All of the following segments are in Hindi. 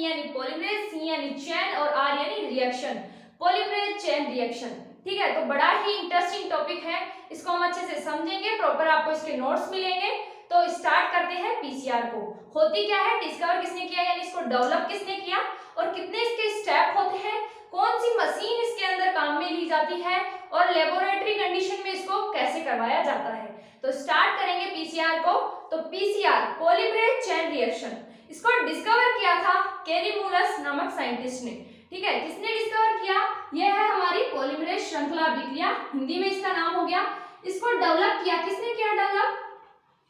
यानी पॉलीमरेज, सी यानी चेन और आर यानी रिएक्शन, पॉलीमरेज चेन रिएक्शन। ठीक है, तो बड़ा ही इंटरेस्टिंग टॉपिक है, इसको हम अच्छे से समझेंगे, प्रॉपर आपको इसके नोट्स मिलेंगे। तो स्टार्ट करते हैं पीसीआर को। होती क्या है, डिस्कवर किसने किया यानी इसको डेवलप किसने किया, और कितने इसके स्टेप होते हैं, कौन सी मशीन इसके अंदर काम में ली जाती है, और लेबोरेटरी कंडीशन में इसको कैसे करवाया जाता है। तो स्टार्ट करेंगे पीसीआर को। तो पीसीआर पॉलीमरेज चेन रिएक्शन, इसको डिस्कवर किया था कैरीमूलस नामक साइंटिस्ट ने। ठीक है, किसने डिस्कवर किया, यह है हमारी पॉलीमरेज श्रृंखला अभिक्रिया, हिंदी में इसका नाम हो गया। इसको डेवलप किया किसने किया, डेवलप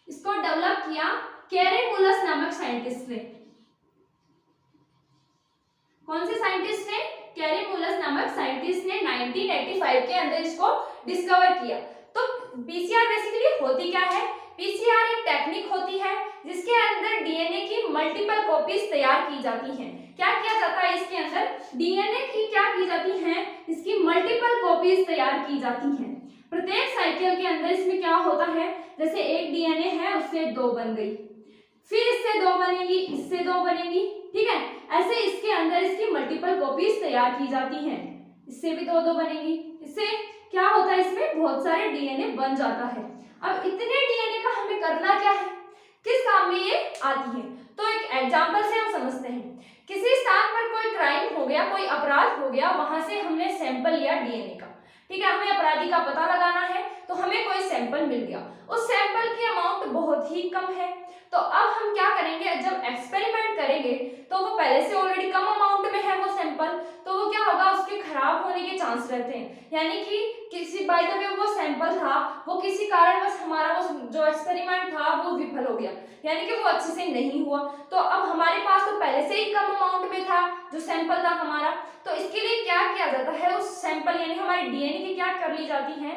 इसको डेवलप किया कैरीमूलस नामक साइंटिस्ट ने। कौन से साइंटिस्ट ने, कैरीमूलस नामक साइंटिस्ट ने 1985 के अंदर इसको डिस्कवर किया। तो पीसीआर बेसिकली होती क्या है, पीसीआर एक टेक्निक होती है जिसके अंदर डीएनए की मल्टीपल कॉपीज तैयार की जाती हैं। क्या किया जाता है इसके अंदर, डीएनए की क्या की जाती है, इसकी मल्टीपल कॉपीज तैयार की जाती हैं। प्रत्येक साइकिल के अंदर इसमें क्या होता है, जैसे एक डीएनए है उससे 2 बन गई, फिर इससे 2 बनेगी, इससे 2 बनेगी। ठीक है, ऐसे इसके अंदर इसकी मल्टीपल कॉपीज तैयार की जाती हैं, इससे भी 2 बनेगी। इससे क्या होता है, इसमें बहुत सारे डीएनए बन जाता है। अब इतने डीएनए का हमें करना क्या है, किस काम में ये आती है। तो एक एग्जांपल से हम समझते हैं, किसी स्थान पर कोई क्राइम हो गया, कोई अपराध हो गया, वहां से हमने सैंपल लिया डीएनए का। ठीक है, हमें अपराधी का पता लगाना है, तो हमें कोई सैंपल मिल गया, उस सैंपल की अमाउंट बहुत ही कम है। तो अब हम क्या करेंगे, जब एक्सपेरिमेंट करेंगे तो वो पहले से ऑलरेडी कम अमाउंट में है वो सैंपल, तो वो क्या होगा, उसके खराब होने के चांस रहते हैं। यानी कि किसी बाय द वे वो सैंपल था, वो किसी कारणवश हमारा वो जो एक्सपेरिमेंट था वो विफल हो गया, यानी कि वो अच्छे से नहीं हुआ। तो अब हमारे पास तो पहले से ही कम अमाउंट में था जो सैंपल था हमारा, तो इसके लिए क्या किया जाता है, उस सैंपल यानी हमारे डीएनए की क्या कर ली जाती है,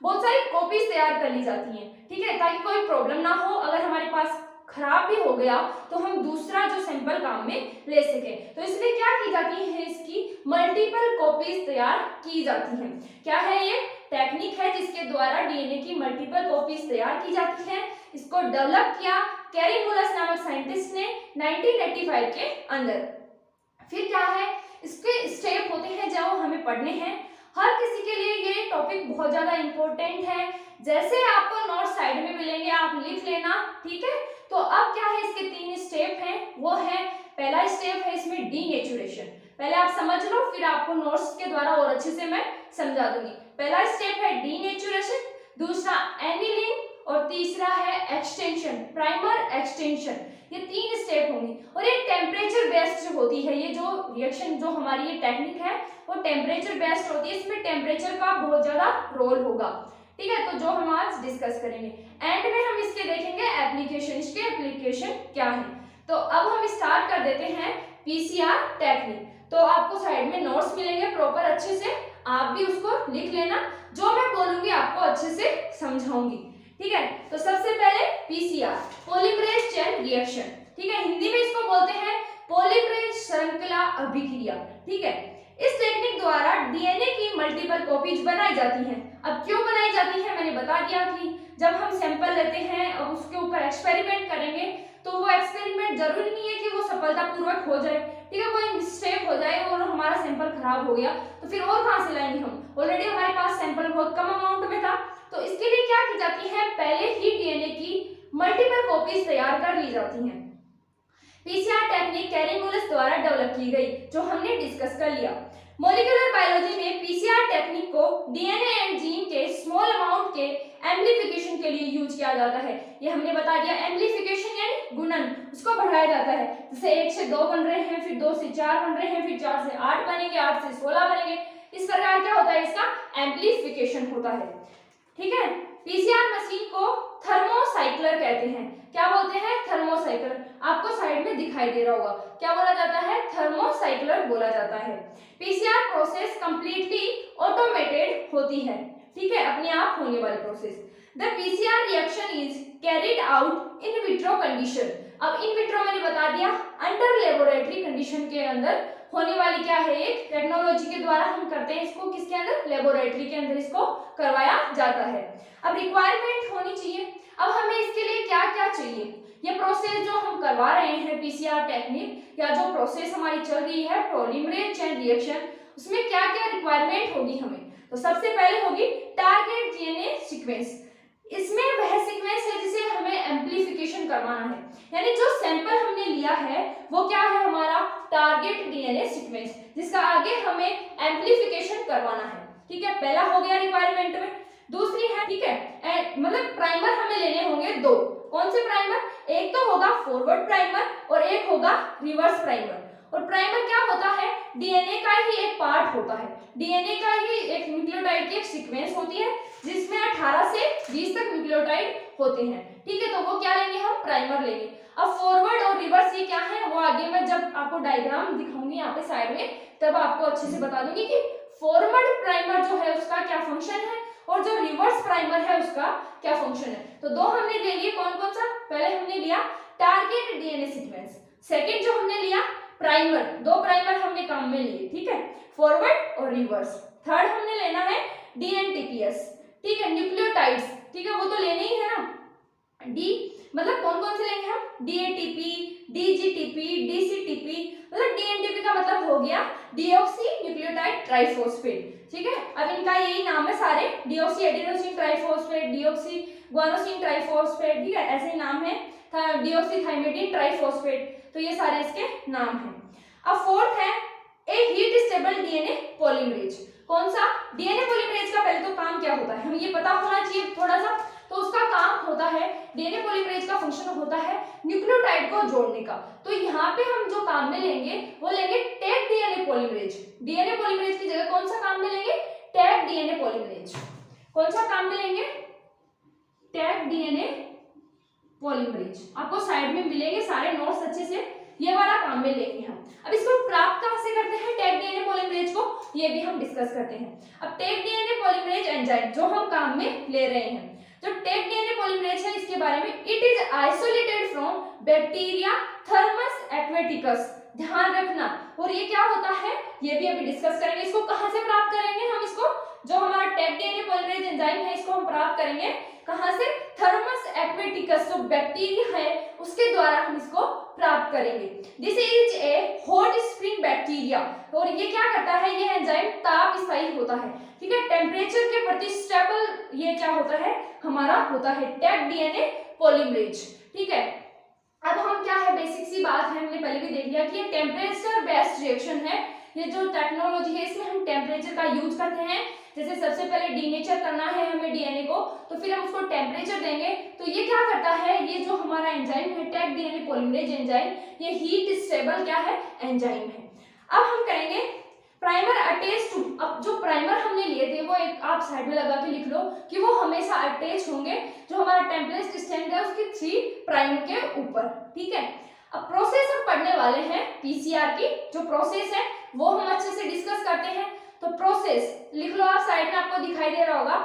बहुत सारी कॉपीज तैयार कर ली जाती हैं। ठीक है, ताकि कोई प्रॉब्लम ना हो, अगर हमारे पास खराब भी हो गया तो हम दूसरा जो सैंपल काम में ले सके। तो इसलिए क्या की जाती है, इसकी मल्टीपल कॉपीज तैयार की जाती हैं। क्या है ये, टेक्निक है जिसके द्वारा डीएनए की मल्टीपल कॉपीज तैयार की जाती है। इसको डेवलप किया कैरीमूलस नामक साइंटिस्ट ने 1985 के अंदर। फिर क्या है, इसके स्टेप होते हैं जो हमें पढ़ने हैं। हर किसी के लिए ये टॉपिक बहुत ज्यादा इंपॉर्टेंट है, जैसे आपको नोट साइड में मिलेंगे आप लिख लेना। ठीक है, तो अब क्या है, इसके 3 स्टेप हैं, वो है, पहला स्टेप है इसमें डीनेचुरेशन। पहले आप समझ लो, फिर आपको नोट्स के द्वारा और अच्छे से मैं समझा दूंगी। पहला स्टेप है डीनेचुरेशन, दूसरा एनीलिंग, और तीसरा है एक्सटेंशन, प्राइमर एक्सटेंशन। ये 3 स्टेप होंगे, और ये टेम्परेचर बेस्ड होती है। ये जो रिएक्शन जो हमारी ये टेक्निक है वो टेम्परेचर बेस्ड होती है, इसमें टेम्परेचर का बहुत ज्यादा रोल होगा। ठीक है, तो जो हम आज डिस्कस करेंगे, एंड में हम इसके देखेंगे एप्लीकेशन, इसके एप्लीकेशन क्या है। तो अब हम स्टार्ट कर देते हैं पीसीआर टेक्निक। तो आपको साइड में नोट्स मिलेंगे, प्रॉपर अच्छे से आप भी उसको लिख लेना, जो मैं बोलूंगी आपको अच्छे से समझाऊंगी। ठीक है, तो सबसे पहले पीसीआर पॉलीमरेज चेन रिएक्शन। ठीक है, हिंदी में इसको बोलते हैं पॉलीमरेज श्रृंखला अभिक्रिया। ठीक है, इस टेक्निक द्वारा डीएनए की मल्टीपल कॉपीज बनाई जाती हैं। अब क्यों बनाई जाती है, मैंने बता दिया कि जब हम सैंपल लेते हैं और उसके ऊपर एक्सपेरिमेंट करेंगे, तो वो एक्सपेरिमेंट जरूरी नहीं है कि वो सफलतापूर्वक हो जाए। ठीक है, कोई मिस्टेक हो जाए और हमारा सैंपल खराब हो गया, तो फिर और कहां से लाएंगे हम, ऑलरेडी हमारे पास सैंपल बहुत कम अमाउंट में था। तो इसके लिए क्या की जाती है, पहले ही डीएनए की मल्टीपल कॉपीज तैयार कर ली जाती हैं। पीसीआर टेक्निक कैरीमूलस द्वारा डेवलप की गई, जो हमने डिस्कस कर लिया। मॉलिक्यूलर बायोलॉजी में पीसीआर टेक्निक को डीएनए एंड जीन के स्मॉल अमाउंट के एम्प्लीफिकेशन के लिए यूज किया जाता है। ये हमने बता दिया, एम्प्लीफिकेशन यानी गुणन, उसको बढ़ाया जाता है। जैसे 1 से 2 बन रहे हैं, फिर 2 से 4 बन रहे हैं, फिर 4 से 8 बनेंगे, 8 से 16 बनेंगे। इस प्रकार क्या होता है, इसका एम्प्लीफिकेशन होता है। ठीक है, पीसीआर मशीन को थर्मोसाइक्लर कहते हैं। क्या बोलते हैं, थर्मोसाइक्लर। आपको साइड में दिखाई दे रहा होगा, क्या बोला जाता है, थर्मोसाइक्लर बोला जाता है। पीसीआर प्रोसेस कंप्लीटली ऑटोमेटेड होती है। ठीक है, अपने आप होने वाली process. The PCR reaction is carried out in vitro condition. अब इन विट्रो मैंने बता दिया, अंडर लेबोरेटरी कंडीशन के अंदर होने वाली क्या है, एक टेक्नोलॉजी के द्वारा हम करते हैं इसको, किसके अंदर, लेबोरेटरी के अंदर इसको करवाया जाता है। अब रिक्वायरमेंट होनी चाहिए। अब हमें इसके लिए क्या क्या चाहिए, ये प्रोसेस जो हम करवा रहे हैं पीसीआर टेक्निक या जो प्रोसेस हमारी चल रही है पॉलीमरेज चेन रिएक्शन, उसमें क्या क्या रिक्वायरमेंट होगी हमें। तो सबसे पहले होगी टारगेट डीएनए सीक्वेंस। इसमें वह सीक्वेंस है जिसे हमें एम्प्लीफिकेशन करवाना है, यानी जो सैंपल हमने लिया है वो क्या है हमारा टारगेट डीएनए सीक्वेंस, जिसका आगे हमें एम्प्लीफिकेशन करवाना है। ठीक है, पहला हो गया रिक्वायरमेंट में। दूसरी है, ठीक है, मतलब प्राइमर हमें लेने होंगे दो। कौन से प्राइमर, एक तो होगा फॉरवर्ड प्राइमर और एक होगा रिवर्स प्राइमर। और प्राइमर क्या होता है, डीएनए का ही एक पार्ट होता है, डीएनए का ही एक न्यूक्लियोटाइड की एक सीक्वेंस होती है जिसमें 18 से 20 तक न्यूक्लियोटाइड होते हैं। ठीक है, तो वो क्या लेंगे हम, प्राइमर लेंगे। अब फॉरवर्ड और रिवर्स ये क्या है, वो आगे मैं जब आपको डायग्राम दिखाऊंगी यहाँ पे साइड में, तब आपको अच्छे से बता दूंगी कि फॉरवर्ड प्राइमर जो है उसका क्या फंक्शन है और जो रिवर्स प्राइमर है उसका क्या फंक्शन है। तो दो हमने ले लिए, कौन कौन सा, पहले हमने लिया टारगेट डीएनए सीक्वेंस, सेकंड जो हमने लिया प्राइमर, दो प्राइमर हमने काम में लिए। ठीक है, फॉरवर्ड और रिवर्स। थर्ड हमने लेना है डीएनटीपीएस, ठीक है, न्यूक्लियोटाइड्स। ठीक है, वो तो लेने ही है ना, डी मतलब कौन कौन से लेंगे हम, डीएटीपी, डीजीटीपी, डीसीटीपी, मतलब डीएनटीपी का मतलब हो गया डीऑक्सी न्यूक्लियोटाइड ट्राइफॉस्फेट। ठीक है, अब इनका यही नाम है सारे, deoxy adenosine triphosphate, deoxy guanosine triphosphate, ठीक है, ऐसे नाम है, डीऑक्सी थाइमिडीन ट्राइफॉस्फेट, तो ये सारे इसके नाम हैं। अब फोर्थ है ए हीट स्टेबल डीएनए पॉलीमरेज। कौन सा, डीएनए पॉलीमरेज का पहले तो काम क्या होता है हमें ये पता होना चाहिए थोड़ा सा। तो उसका काम होता है, डीएनए पॉलीमरेज का फंक्शन होता है न्यूक्लियोटाइड को जोड़ने का। तो यहाँ पे हम जो काम में लेंगे वो लेंगे tag DNA polymerase. DNA polymerase की जगह कौन सा काम में लेंगे, टैग डीएनए पॉलीमरेज। कौन सा काम में लेंगे, टैग डीएनए पॉलीमरेज। आपको साइड में मिलेंगे सारे नोट्स अच्छे से, ये वाला काम में लेंगे हम। अब इसको प्राप्त कहां से करते हैं टैग डीएनए पॉलीमरेज को, ये भी हम डिस्कस करते हैं। अब टैग डीएनए पॉलीमरेज एंजाइम जो हम काम में ले रहे हैं, जो टैग डीएनए पॉलीमरेज है इसके बारे में, it is isolated from bacteria Thermus aquaticus. ध्यान रखना, और ये क्या होता है ये भी अभी डिस्कस करेंगे। इसको कहां से प्राप्त करेंगे हम, इसको जो हमारा टैग डीएनए पॉलीमरेज एंजाइम है इसको हम प्राप्त करेंगे कहां से, थर्मस एक्वेटिकस जो बैक्टीरिया है उसके द्वारा हम इसको प्राप्त करेंगे। This is a hot spring bacteria, और ये क्या करता है, ये एंजाइम ताप स्थायी होता है। ठीक है, टेम्परेचर के प्रति स्टेबल ये क्या होता है हमारा होता है टैग डीएनए पॉलीमरेज। ठीक है, अब हम क्या है, बेसिक सी बात है, हमने पहले भी देख लिया कि ये टेम्परेचर बेस्ड रिएक्शन है। ये जो टेक्नोलॉजी है इसमें हम टेम्परेचर का यूज करते हैं। जैसे सबसे पहले डीनेचर करना है हमें डीएनए को, तो फिर हम उसको टेम्परेचर देंगे। तो ये क्या करता है, ये जो हमारा एंजाइम है टैग डीएनए पॉलीमरेज एंजाइम, ये हीट स्टेबल क्या है एंजाइम है। अब हम करेंगे प्राइमर अटैच टू, अब जो प्राइमर हमने लिए थे वो एक आप साइड में लगा के लिख लो कि वो हमेशा अटैच होंगे जो हमारा टेम्पलेट स्टैंड है उसकी 3 प्राइम के ऊपर। ठीक है, अब प्रोसेस हम पढ़ने वाले हैं पीसीआर की, जो प्रोसेस है वो हम अच्छे से डिस्कस करते हैं। तो प्रोसेस लिख लो आप साइड में, आपको दिखाई दे रहा होगा।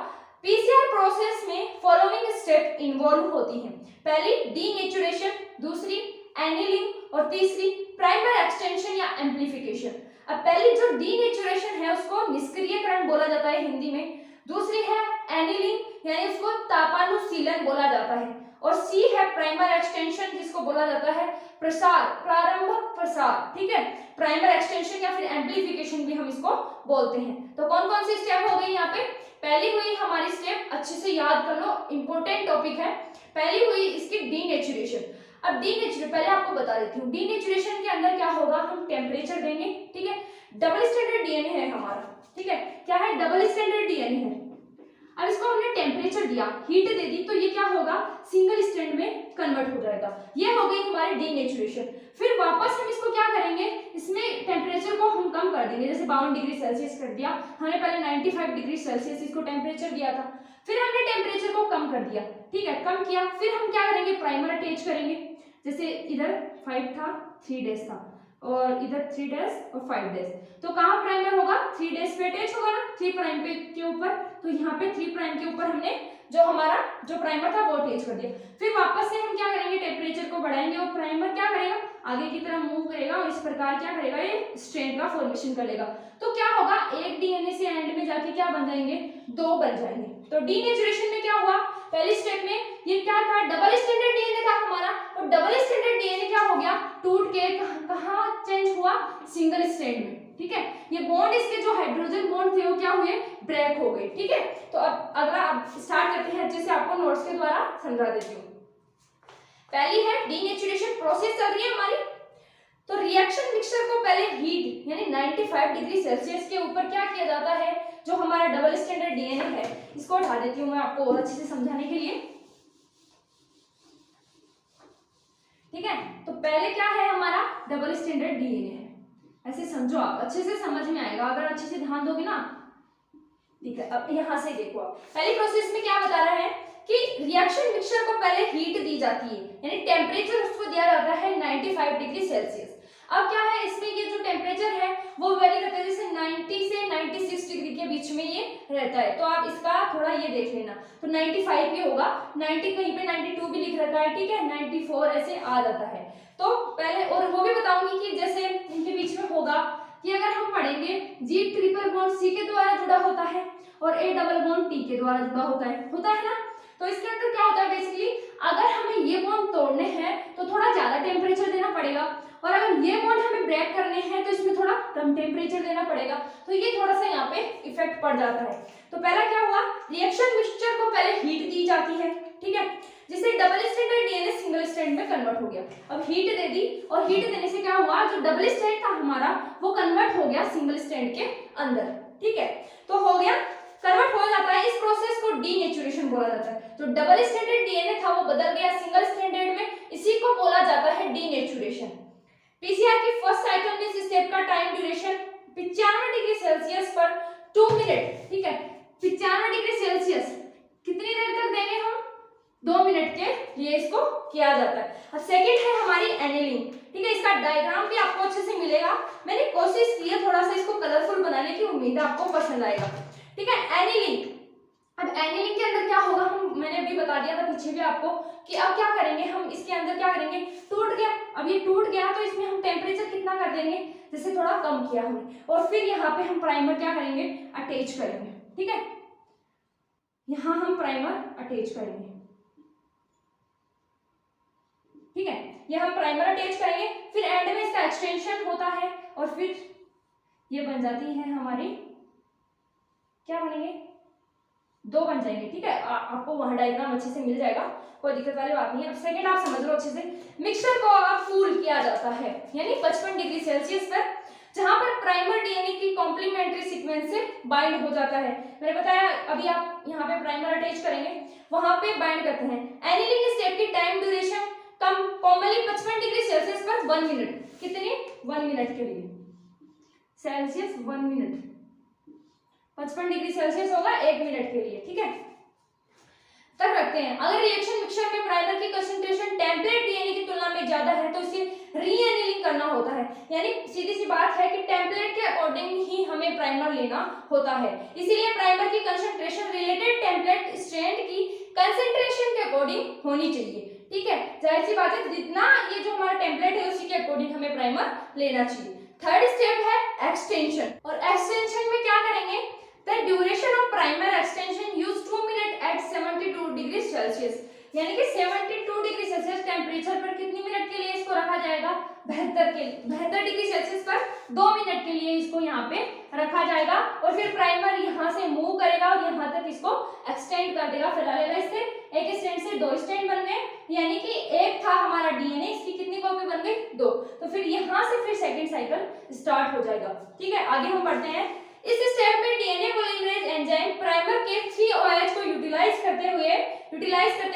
पीसीआर प्रोसेस में फॉलोइंग स्टेप इन्वॉल्व होती हैं। पहली डीनेचुरेशन, दूसरी एनिलिंग और तीसरी प्राइमर एक्सटेंशन या एम्प्लीफिकेशन। अब पहली जो डीनेचुरेशन है उसको निष्क्रियकरण बोला जाता है हिंदी में, दूसरी है एनिलिंग यानी उसको तापानुशीलन बोला जाता है, और सी है प्राइमर एक्सटेंशन जिसको बोला जाता है प्रसार, प्रारंभिक प्रसार। ठीक है, प्राइमर एक्सटेंशन या फिर एम्प्लीफिकेशन भी हम इसको बोलते हैं। तो कौन कौन सी स्टेप हो गई यहाँ पे, पहली हुई हमारी स्टेप, अच्छे से याद कर लो, इंपॉर्टेंट टॉपिक है। पहली हुई इसकी डीनेचुरेशन। अब डीनेचुरेशन पहले आपको बता देती हूँ, डीनेचुरेशन के अंदर क्या होगा, हम टेम्परेचर देंगे। ठीक है, डबल स्टैंडर्ड डीएनए है हमारा। ठीक है, क्या है, डबल स्टैंडर्ड डीएनए है। अब इसको हमने टेम्परेचर दिया, हीट दे दी, तो ये क्या होगा, सिंगल स्ट्रैंड में कन्वर्ट हो जाएगा। ये हो गई हमारी डीनेचुरेशन। फिर वापस हम इसको क्या करेंगे, इसमें टेम्परेचर को हम कम कर देंगे, जैसे 52 डिग्री सेल्सियस कर दिया हमने, पहले 95 डिग्री सेल्सियस इसको टेम्परेचर दिया था, फिर हमने टेम्परेचर को कम कर दिया। ठीक है, कम किया, फिर हम क्या करेंगे, प्राइमर अटैच करेंगे। जैसे इधर 5 था, 3 डेज था, और इधर 3 डेज और 5 डेज, तो कहाँ प्राइमर होगा, 3 डेज पे अटैच होगा ना 3 प्राइम पे के ऊपर, तो यहाँ पे 3 प्राइम के ऊपर हमने जो हमारा जो प्राइमर था वो अटैच कर दिया। फिर वापस से हम क्या करेंगे, टेम्परेचर को बढ़ाएंगे और प्राइमर क्या करेगा आगे की तरफ मूव करेगा और इस प्रकार क्या करेगा, ये स्ट्रैंड का फॉर्मेशन करेगा। तो क्या होगा, एक डीएनए से एंड में जाके क्या बन जाएंगे, 2 बन जाएंगे। तो डीनेचुरेशन में क्या हुआ, पहली स्टेप में ये क्या था, डबल स्ट्रैंडेड डीएनए था हमारा, और डबल स्ट्रैंडेड डीएनए क्या हो गया, टूट के कहाँ चेंज हुआ, सिंगल स्ट्रैंड में। ठीक है, ये बॉन्ड, इसके जो हाइड्रोजन बॉन्ड थे वो क्या हुए, ब्रेक हो गए। ठीक है, तो अब अगला स्टार्ट करते हैं, अच्छे से आपको नोट्स के द्वारा समझा देती हूँ। पहली है डीनेचुरेशन प्रोसेस चल रही है हमारी। तो रिएक्शन मिक्सचर को पहले हीट यानी 95 डिग्री सेल्सियस के ऊपर क्या किया जाता है, जो हमारा डबल स्ट्रैंडेड डीएनए है, इसको उठा देती हूँ मैं आपको और अच्छे से समझाने के लिए। ठीक है, तो पहले क्या है हमारा, डबल स्ट्रैंडेड डीएनए है, ऐसे समझो आप, अच्छे से समझ में आएगा अगर अच्छे से ध्यान दोगे ना। ठीक है, अब यहां से देखो, आप पहली प्रोसेस में क्या बता रहा है कि रिएक्शन मिक्सचर को पहले हीट दी जाती है, यानी टेम्परेचर उसको दिया जाता है 95 डिग्री सेल्सियस। अब क्या है, इसमें ये जो टेम्परेचर है वो वेरी करता है, जैसे 90 से 96 डिग्री के बीच में ये रहता है। तो आप इसका थोड़ा ये देख लेना, तो 95 ही होगा, 90 कहीं पे 92 भी लिख रखा है। ठीक है, 94 ऐसे आ जाता है। तो पहले और वो भी बताऊंगी कि जैसे इनके बीच में होगा कि अगर हम पढ़ेंगे G ट्रिपल बॉन्ड C के द्वारा जुड़ा होता है और A डबल बॉन्ड T के द्वारा जुड़ा होता है ना। तो इसके अंदर क्या होता है, बेसिकली अगर हमें ये बॉन्ड तोड़ने हैं तो थोड़ा ज्यादा टेम्परेचर देना पड़ेगा, और अगर ये बॉन्ड हमें ब्रेक करने हैं तो इसमें थोड़ा कम टेम्परेचर देना पड़ेगा। तो ये थोड़ा सा यहाँ पे इफेक्ट पड़ जाता है। तो पहला क्या हुआ, रिएक्शन मिक्सचर को पहले हीट दी जाती है। ठीक है, जिससे double stranded DNA single strand में कन्वर्ट हो गया। अब हीट दे दी, और हीट देने से क्या हुआ, जो डबल स्ट्रैंड था हमारा वो कन्वर्ट हो गया सिंगल स्ट्रैंड के अंदर। ठीक है, तो हो गया, कन्वर्ट हो जाता है। इस प्रोसेस को डीनेचुरेशन बोला जाता है। जो डबल स्ट्रैंडेड डीएनए था वो बदल गया सिंगल स्ट्रैंडेड में, इसी को बोला जाता है डीनेचुरेशन। पीसीआर की फर्स्ट साइकिल में इस स्टेप का टाइम ड्यूरेशन 95 डिग्री सेल्सियस पर 2 मिनट। ठीक है, 95 डिग्री सेल्सियस कितनी देर तक देंगे हम, 2 मिनट के लिए इसको किया जाता है। अब सेकंड है हमारी एनिलिंग। ठीक है, इसका डायग्राम भी आपको अच्छे से मिलेगा। मैंने कोशिश की है थोड़ा सा इसको कलरफुल बनाने की, उम्मीद है आपको पसंद आएगा। ठीक है, एनिलिंग। अब एनिलिंग के अंदर क्या होगा, मैंने अभी बता दिया था पीछे भी आपको कि अब क्या करेंगे हम, इसके अंदर क्या करेंगे, टूट गया, अब ये टूट गया तो इसमें हम टेम्परेचर कितना कर देंगे, जैसे थोड़ा कम किया हमने, और फिर यहाँ पे हम प्राइमर क्या करेंगे, अटैच करेंगे। ठीक है, यहाँ हम प्राइमर अटैच करेंगे। ठीक है, ये हम प्राइमर अटैच करेंगे, फिर एंड में इसका एक्सटेंशन होता है, और फिर ये बन जाती है हमारी, क्या बनेंगे, 2 बन जाएंगे। ठीक है, आपको वहां डायग्राम अच्छे से मिल जाएगा, कोई दिक्कत वाली बात नहीं है। अब सेकंड आप समझ लो अच्छे से, मिक्सचर को अब कूल किया जाता है यानी 55 डिग्री सेल्सियस पर, जहां पर प्राइमर डीएनए की कॉम्प्लीमेंट्री सीक्वेंस से बाइंड हो जाता है। मैंने बताया अभी आप यहाँ पे प्राइमर अटैच करेंगे, वहां पे बाइंड करते हैं। एनिलिंग स्टेप की टाइम ड्यूरेशन कम कॉमनली 55 डिग्री सेल्सियस पर 1 मिनट, कितने, 1 मिनट के लिए, सेल्सियस 1 मिनट, 55 डिग्री सेल्सियस होगा 1 मिनट के लिए। ठीक है, तक रखते हैं। अगर रिएक्शन मिक्सचर में प्राइमर की कंसंट्रेशन टेम्पलेट डीएनए की तुलना में ज्यादा है तो इसे रीएनिलिंग करना होता है, यानी सीधी सी बात है कि टेम्पलेट के अकॉर्डिंग ही हमें प्राइमर लेना होता है। इसीलिए प्राइमर की कंसंट्रेशन रिलेटेड टेम्पलेट स्ट्रैंड की कंसंट्रेशन के अकॉर्डिंग होनी चाहिए। ठीक है, जाहिर सी बात है जितना ये जो हमारा टेम्पलेट है उसी के अकॉर्डिंग हमें प्राइमर लेना चाहिए। थर्ड स्टेप है एक्सटेंशन, और एक्सटेंशन में क्या करेंगे, the duration of primer extension use 2 minutes at 72 degree Celsius, यानी कि 72 डिग्री सेल्सियस टेम्परेचर पर कितनी मिनट के लिए इसको रखा जाएगा, 72 डिग्री सेल्सियस पर 2 मिनट के लिए इसको यहाँ पे रखा जाएगा, और फिर प्राइमर यहाँ से मूव करेगा और यहाँ तक इसको एक्सटेंड कर देगा, फैला लेगा। इससे एक स्टैंड से 2 स्टैंड बन गए, यानी कि एक था हमारा डीएनए, इसकी कितनी कॉपी बन गई, 2। तो फिर यहाँ से फिर सेकेंड साइकिल स्टार्ट हो जाएगा। ठीक है, आगे हम बढ़ते हैं। इस स्टेप में डीएनए पॉलीमरेज एंजाइम प्राइमर के 3OH को यूटिलाइज करते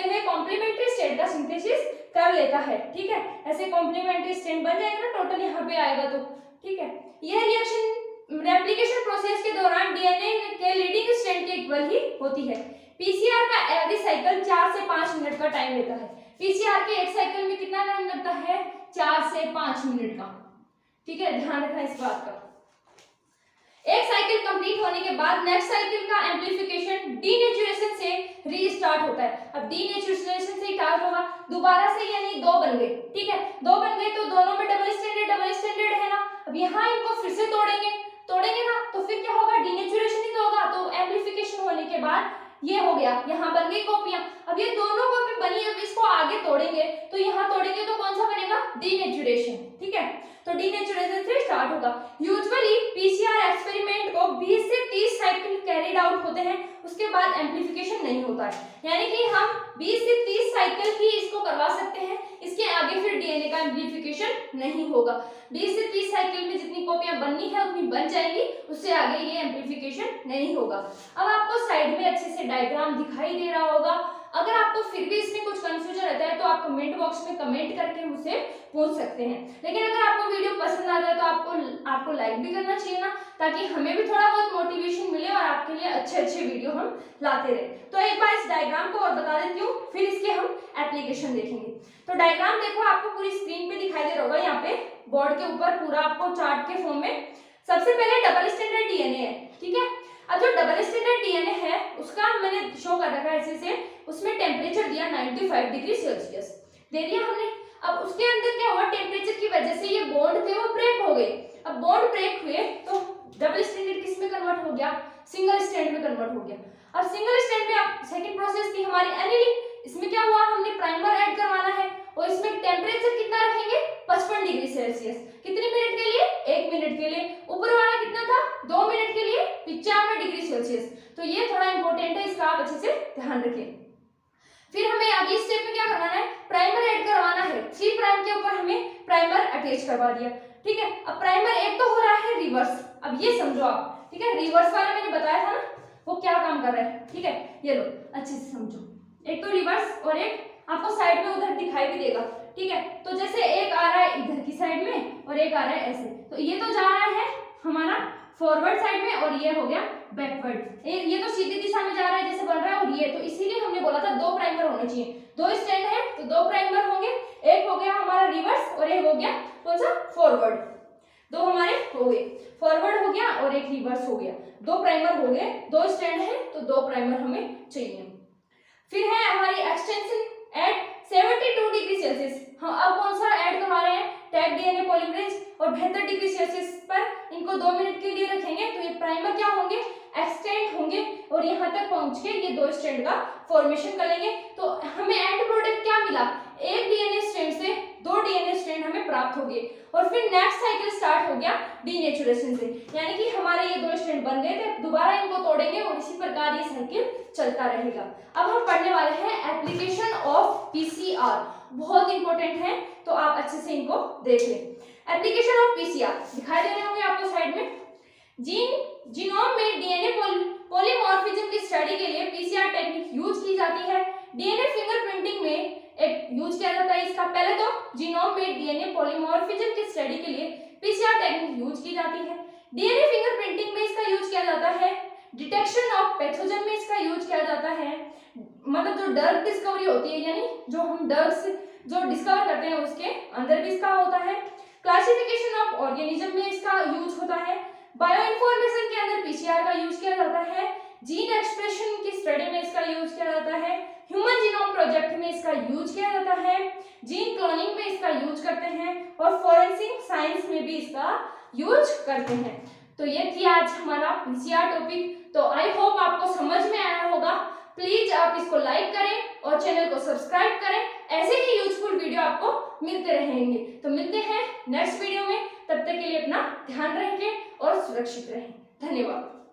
हुए कॉम्प्लीमेंट्री स्ट्रैंड का सिंथेसिस कर लेता है। ठीक है, ऐसे कॉम्प्लीमेंट्री स्ट्रैंड बन जाएगा ना टोटल, यहाँ पे आएगा तो। ठीक है, यह रिएक्शन रेप्लिकेशन प्रोसेस के दौरान डीएनए के लीडिंग स्ट्रैंड के इक्वल ही होती है। पीसीआर का एवरेज साइकिल 4 से 5 मिनट का टाइम लेता है। पीसीआर के एक साइकिल में कितना टाइम लगता है, 4 से 5 मिनट का। ठीक है, ध्यान रखना इस बात का। एक साइकिल कंप्लीट होने के बाद नेक्स्ट साइकिल का एम्प्लीफिकेशन डीनेचुरेशन से रीस्टार्ट होता है। अब डीनेचुरेशन से क्या होगा, दोबारा से यानी दो बन गए, ठीक है, दो बन गए तो दोनों में डबल स्टैंडर्ड है ना। अब यहाँ इनको फिर से तोड़ेंगे ना, तो फिर क्या होगा, डीनेचुरेशन ही तो होगा। तो एम्प्लीफिकेशन होने के बाद ये हो गया, यहाँ बन गई कॉपियां। अब ये दोनों कॉपी बनी, अब इसको आगे तोड़ेंगे तो यहाँ तोड़ेंगे तो कौन सा बनेगा, डीनेचुरेशन, ठीक है। तो डीनेचुरेशन से स्टार्ट होगा। यूजुअली पीसीआर एक्सपेरिमेंट को 20 से 30 साइकिल कैरिड आउट होते हैं, उसके बाद एम्प्लीफिकेशन नहीं होता है, यानी कि हम 20 से 30 साइकिल ही इसको करवा सकते हैं, इसके आगे फिर डीएनए का एम्प्लीफिकेशन नहीं होगा। 20 से 30 साइकिल में जितनी कॉपियां बननी है उतनी बन जाएंगी, उससे आगे ये एम्प्लीफिकेशन नहीं होगा। अब आपको साइड में अच्छे से डायग्राम दिखाई दे रहा होगा। अगर आपको फिर भी इसमें कुछ कंफ्यूजन रहता है तो आप कमेंट बॉक्स में कमेंट करके मुझसे पूछ सकते हैं। लेकिन अगर आपको वीडियो पसंद आता है तो आपको लाइक भी करना चाहिए ना, ताकि हमें भी थोड़ा बहुत मोटिवेशन मिले और आपके लिए अच्छे वीडियो हम लाते रहे। तो एक बार इस डायग्राम को और बता देती हूँ, फिर इसके हम एप्लीकेशन देखेंगे। तो डायग्राम देखो, आपको पूरी स्क्रीन पे दिखाई दे रहा होगा, यहाँ पे बोर्ड के ऊपर पूरा आपको चार्ट के फॉर्म में। सबसे पहले डबल स्टैंडर्ड डीएनए है, ठीक है। अब जो डबल स्टैंडर्ड डीएनए है उसका मैंने शो कर रखा है ऐसे से, उसमें टेम्परेचर दिया 95 डिग्री सेल्सियस दे दिया हमने। अब उसके अंदर क्या हुआ, टेम्परेचर की वजह से ये बॉन्ड थे वो ब्रेक हो गए। अब बॉन्ड ब्रेक हुए तो डबल स्टैंडर्ड किस में कन्वर्ट हो गया, सिंगल स्टैंड में कन्वर्ट हो गया। अब सिंगल स्टैंड में अब सेकंड प्रोसेस थी हमारी एनिलिंग। इसमें क्या हुआ, हमने प्राइमर ऐड करवाना है और इसमें टेम्परेचर कितना रखेंगे, 55 डिग्री सेल्सियस। कितने मिनट के लिए, 1 मिनट के लिए। ऊपर वाला कितना था, 2 मिनट के लिए 95 डिग्री सेल्सियस। तो ये थोड़ा इंपॉर्टेंट है, इसका आप अच्छे से ध्यान रखें। फिर हमें अगली स्टेप में क्या करवाना है, प्राइमर ऐड करवाना है। 3 प्राइम के ऊपर हमें प्राइमर अटैच करवा दिया, ठीक है। अब प्राइमर एक तो हो रहा है रिवर्स, अब ये समझो आप, ठीक है। रिवर्स वाला मैंने बताया था ना, वो क्या काम कर रहा है, ठीक है, ये लो अच्छे से समझो। एक तो रिवर्स और एक आपको साइड में उधर दिखाई भी देगा, ठीक है। तो जैसे एक आ रहा है इधर की साइड में और एक आ रहा है ऐसे, तो ये तो जा रहा है हमारा फॉरवर्ड साइड में और ये हो गया बैकवर्ड। ये तो सीधी दिशा में जा रहा है जैसे बन रहा है, और ये तो इसीलिए हमने बोला था 2 प्राइमर होने चाहिए। 2 स्टैंड है तो 2 प्राइमर होंगे, एक हो गया हमारा रिवर्स और एक हो गया कौन सा, फॉरवर्ड। 2 हमारे हो गए, फॉरवर्ड हो गया और एक रिवर्स हो गया। 2 प्राइमर हो गए, 2 स्टैंड है तो 2 प्राइमर हमें चाहिए। फिर है हमारी एक्सटेंशन एट 72 डिग्री सेल्सियस। हाँ, अब कौन सा ऐड करवा रहे हैं, टैग डीएनए पॉलीमरेज, और 72 डिग्री सेल्सियस पर इनको 2 मिनट के लिए रखेंगे तो ये प्राइमर क्या होंगे, एक्सटेंड होंगे और यहाँ तक पहुंच के ये 2 स्ट्रैंड का फॉर्मेशन करेंगे। तो हमें एंड प्रोडक्ट क्या मिला, एक डीएनए स्ट्रैंड से 2 डीएनए स्ट्रैंड हमें प्राप्त हो गए। और फिर नेक्स्ट साइकिल स्टार्ट हो गया डीनेचुरेशन से, यानी कि हमारे ये 2 स्ट्रैंड बन गए थे, दोबारा इनको तोड़ेंगे और इसी प्रकार ये साइकिल चलता रहेगा। अब हम पढ़ने वाले हैं एप्लीकेशन ऑफ पीसीआर, बहुत इंपॉर्टेंट है, तो आप अच्छे से इनको देख लें। एप्लीकेशन ऑफ पीसीआर दिखाई दे रहे होंगे आपको साइड में। जीनोम में डीएनए पॉलीमॉर्फिज्म की स्टडी के लिए पीसीआर टेक्निक यूज की जाती है। डीएनए फिंगरप्रिंटिंग में एक यूज किया जाता है इसका। पहले तो जीनोम में डीएनए पॉलीमॉर्फिज्म की स्टडी के लिए पीसीआर टेक्निक यूज की जाती है। डीएनए फिंगरप्रिंटिंग में इसका यूज किया जाता है। डिटेक्शन ऑफ पैथोजन में इसका यूज किया जाता है, मतलब जो ड्रग डिस्कवरी होती है, यानी जो हम ड्रग्स जो डिस्कवर करते हैं उसके अंदर भी इसका होता है। क्लासिफिकेशन ऑफ ऑर्गेनिज्म में इसका यूज होता है। बायो इन्फॉर्मेशन के अंदर पीसीआर का यूज किया जाता है। जीन एक्सप्रेशन की स्टडी में इसका यूज किया जाता है। ह्यूमन जीनोम प्रोजेक्ट में इसका यूज किया जाता है। जीन क्लोनिंग में इसका यूज करते हैं और फॉरेंसिक साइंस में भी इसका यूज करते हैं। तो ये थी आज हमारा पीसीआर टॉपिक। तो आई होप आपको समझ में आया होगा। प्लीज आप इसको लाइक करें और चैनल को सब्सक्राइब करें, ऐसे ही यूजफुल वीडियो आपको मिलते रहेंगे। तो मिलते हैं नेक्स्ट वीडियो में, तब तक के लिए अपना ध्यान रखें और सुरक्षित रहें। धन्यवाद।